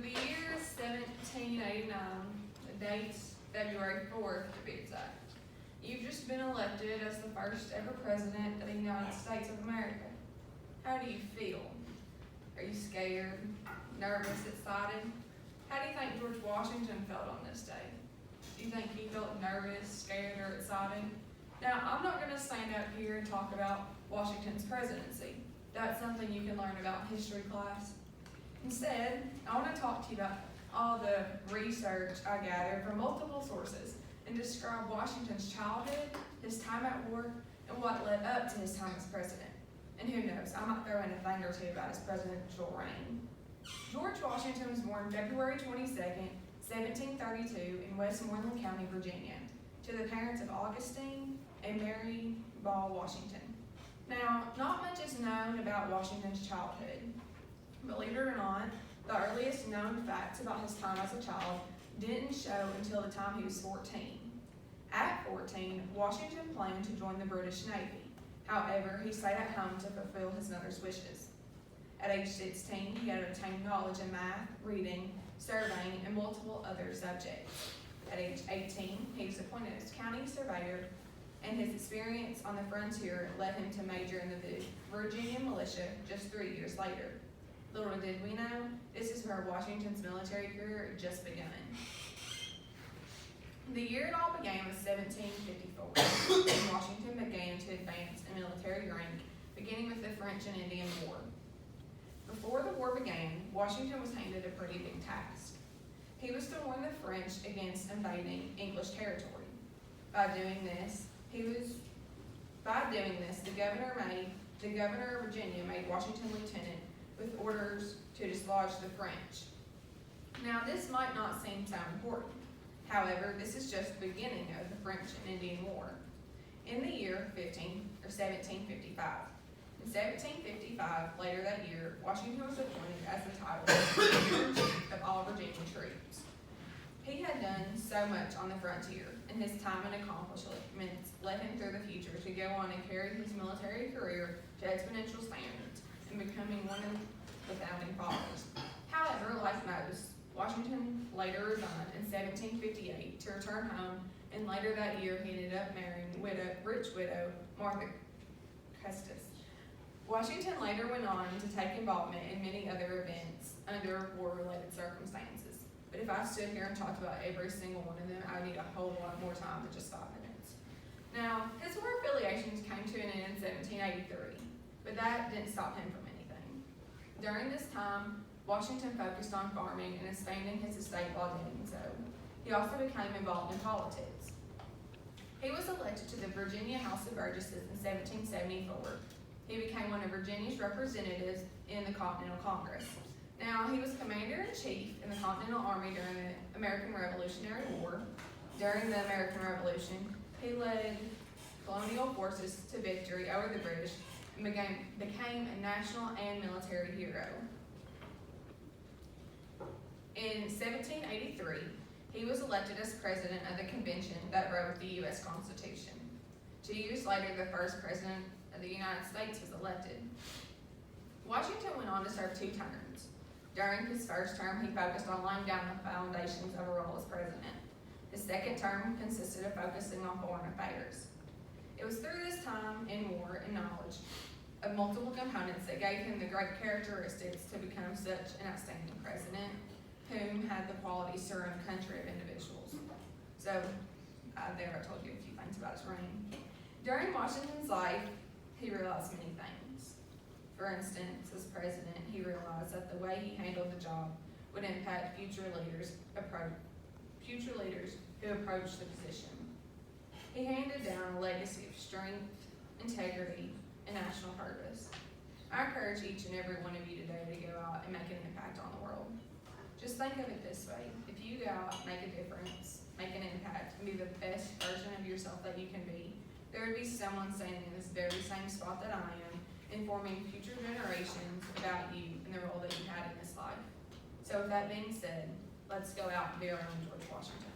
the year is 1789, the date's February 4th to be exact. You've just been elected as the first ever president of the United States of America. How do you feel? Are you scared, nervous, excited? How do you think George Washington felt on this day? Do you think he felt nervous, scared, or excited? Now, I'm not going to stand up here and talk about Washington's presidency. That's something you can learn about in history class. Instead, I want to talk to you about all the research I gathered from multiple sources and describe Washington's childhood, his time at war, and what led up to his time as president. And who knows, I might throw in a thing or two about his presidential reign. George Washington was born February 22nd, 1732 in Westmoreland County, Virginia, to the parents of Augustine and Mary Ball Washington. Now, not much is known about Washington's childhood. Believe it or not, the earliest known facts about his time as a child didn't show until the time he was 14. At 14, Washington planned to join the British Navy. However, he stayed at home to fulfill his mother's wishes. At age 16, he had obtained knowledge in math, reading, surveying, and multiple other subjects. At age 18, he was appointed as county surveyor, and his experience on the frontier led him to major in the Virginia militia just 3 years later. Little did we know, this is where Washington's military career had just begun. The year it all began was 1754, when Washington began to advance in military rank, beginning with the French and Indian War. Before the war began, Washington was handed a pretty big task. He was to warn the French against invading English territory. By doing this, the governor of Virginia made Washington lieutenant with orders to dislodge the French. Now, this might not seem so important. However, this is just the beginning of the French and Indian War. In the year 1755. In 1755, later that year, Washington was appointed as the title Commander-in-Chief of all Virginia troops. He had done so much on the frontier, and his time and accomplishments led him through the future to go on and carry his military career to exponential standards and becoming one of the founding fathers. However, like most, Washington later resigned in 1758 to return home, and later that year he ended up marrying rich widow Martha Custis. Washington later went on to take involvement in many other events under war-related circumstances. But if I stood here and talked about every single one of them, I would need a whole lot more time than just 5 minutes. Now, his war affiliations came to an end in 1783, but that didn't stop him from anything. During this time, Washington focused on farming and expanding his estate while doing so. He also became involved in politics. He was elected to the Virginia House of Burgesses in 1774. He became one of Virginia's representatives in the Continental Congress. Now, he was commander-in-chief in the Continental Army during the American Revolutionary War. During the American Revolution, he led colonial forces to victory over the British and became a national and military hero. In 1783, he was elected as president of the convention that wrote the U.S. Constitution. 2 years later, the first president of the United States was elected. Washington went on to serve 2 terms. During his first term, he focused on laying down the foundations of a role as president. His second term consisted of focusing on foreign affairs. It was through this time in war and knowledge of multiple components that gave him the great characteristics to become such an outstanding president, whom had the qualities to run a country of individuals. So, there I told you a few things about his reign. During Washington's life, he realized many things. For instance, as president, he realized that the way he handled the job would impact future leaders who approached the position. He handed down a legacy of strength, integrity, and national purpose. I encourage each and every one of you today to go out and make an impact on the world. Just think of it this way. If you go out, make a difference, make an impact, and be the best version of yourself that you can be, there would be someone standing in this very same spot that I am, informing future generations about you and the role that you had in this life. So with that being said, let's go out and be our own George Washington.